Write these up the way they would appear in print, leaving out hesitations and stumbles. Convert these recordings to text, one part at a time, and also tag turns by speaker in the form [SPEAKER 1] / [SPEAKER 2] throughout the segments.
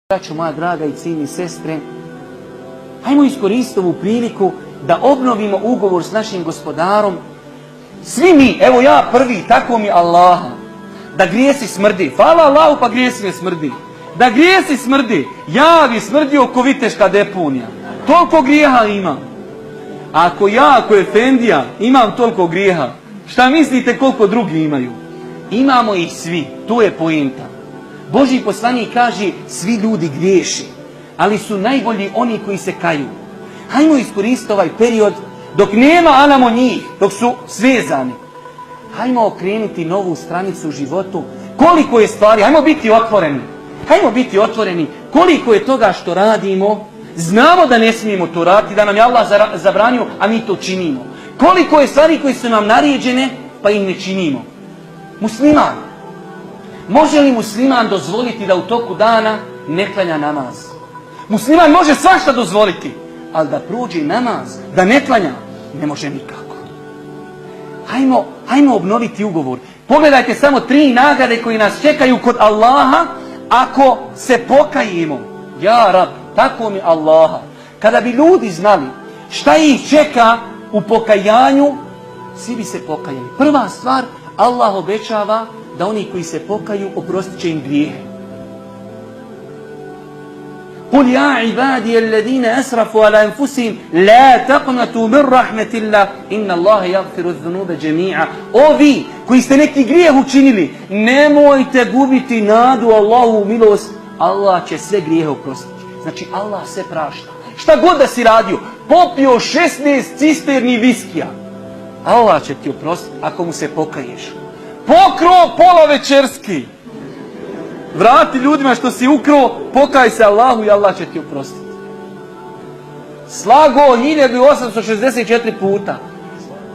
[SPEAKER 1] Braćo moja draga i cijeni sestre, hajmo iskoristiti ovu priliku da obnovimo ugovor s našim gospodarom. Svi mi, evo ja prvi, tako mi Allaha, da grijesi smrdi. Hvala Allahu pa grijesi ne smrdi. Da grijesi smrdi, ja bi smrdio ko viteška deponija. Toliko grijeha imam. Ako ja, ako Efendija, imam toliko grijeha, šta mislite koliko drugi imaju? Imamo ih svi, to je poenta. Božji poslanik kaže, svi ljudi griješi, ali su najbolji oni koji se kaju. Hajmo iskoristiti ovaj period dok nema anamo njih, dok su svezani. Hajmo okrenuti novu stranicu u životu. Koliko je stvari, hajmo biti otvoreni. Hajmo biti otvoreni. Koliko je toga što radimo, znamo da ne smijemo to raditi, da nam je Allah zabranio, a mi to činimo. Koliko je stvari koje su nam naređene, pa im ne činimo. Musliman. Može li musliman dozvoliti da u toku dana ne klanja namaz? Musliman može svašta dozvoliti, ali da prođe namaz, da ne klanja, ne može nikako. Hajmo obnoviti ugovor. Pogledajte samo 3 nagrade koje nas čekaju kod Allaha ako se pokajemo. Ja Rab, tako mi Allaha. Kada bi ljudi znali šta ih čeka u pokajanju, svi bi se pokajali. Prva stvar, Allah obećava da oni koji se pokaju, oprostit će im grijehe. Kul ja ibadi alladine asrafu ala anfusihim la taqnatu min rahmetillah inna Allaha yaghfiru dhunuba jami'a. O vi koji ste neki grijeh učinili, nemojte gubiti nadu Allahu milost. Allah će sve grijehe oprostiti. Znači Allah sve prašta. Šta god da si radio, popio 16 cisterni viskija, Allah će ti oprostiti ako mu se pokaješ. Pokro pola večerski. Vrati ljudima što si ukro, pokaj se Allahu i Allah će ti oprostiti. Slago 1864 puta.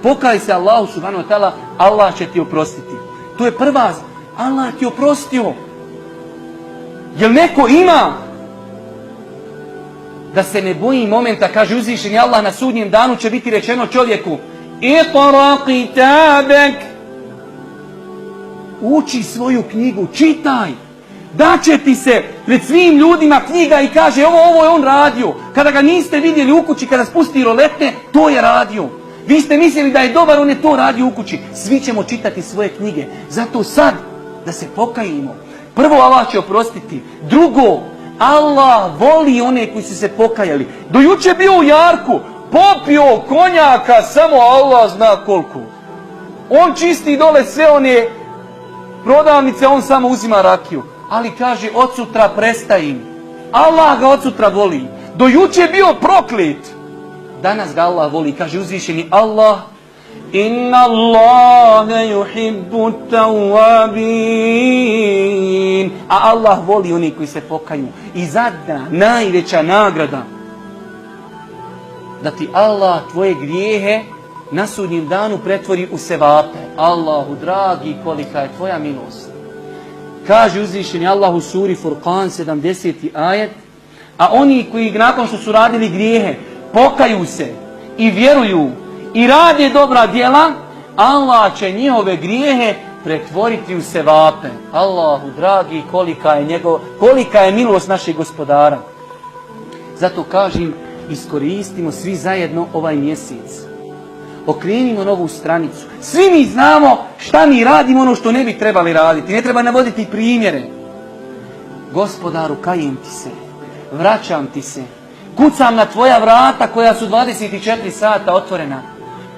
[SPEAKER 1] Pokaj se Allahu subhanahu wa ta'ala, Allah će ti oprostiti. To je prva, Allah ti oprostio. Jel neko ima da se ne boji momenta, kaže uzvišeni Allah, na sudnjem danu će biti rečeno čovjeku: Iqra kitabek. Uči svoju knjigu, čitaj. Daće ti se pred svim ljudima knjiga i kaže ovo je on radio. Kada ga niste vidjeli u kući, kada spusti roletne, to je radio. Vi ste mislili da je dobar, on je to radio u kući. Svi ćemo čitati svoje knjige. Zato sad da se pokajimo. Prvo, Allah će oprostiti. Drugo, Allah voli one koji su se pokajali. Do juče bio u jarku, popio konjaka, samo Allah zna koliko. On čisti dole sve one prodavnice, on samo uzima rakiju. Ali kaže, od sutra prestajim. Allah ga od sutra voli. Do juče bio proklet. Danas ga Allah voli. Kaže uzvišeni Allah: Inna Allahe yuhibbu tawabin. A Allah voli oni koji se pokaju. I zadnja, najveća nagrada, da ti Allah tvoje grijehe na sudnjem danu pretvori u sevape. Allahu dragi, kolika je tvoja milost. Kaže uzvišeni Allah u suri Furqan 70. ajet: a oni koji nakon što su radili grijehe pokaju se i vjeruju i rade dobra djela, Allah će njihove grijehe pretvoriti u sevape. Allahu dragi, kolika je milost našeg gospodara. Zato kažem, iskoristimo svi zajedno ovaj mjesec. Okrenimo novu stranicu. Svi mi znamo šta mi radimo, ono što ne bi trebali raditi. Ne treba navoditi primjere. Gospodaru, kajem ti se, vraćam ti se, kucam na tvoja vrata koja su 24 sata otvorena.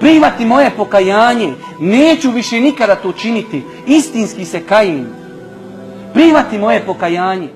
[SPEAKER 1] Prihvati moje pokajanje, neću više nikada to činiti. Istinski se kajem. Prihvati moje pokajanje.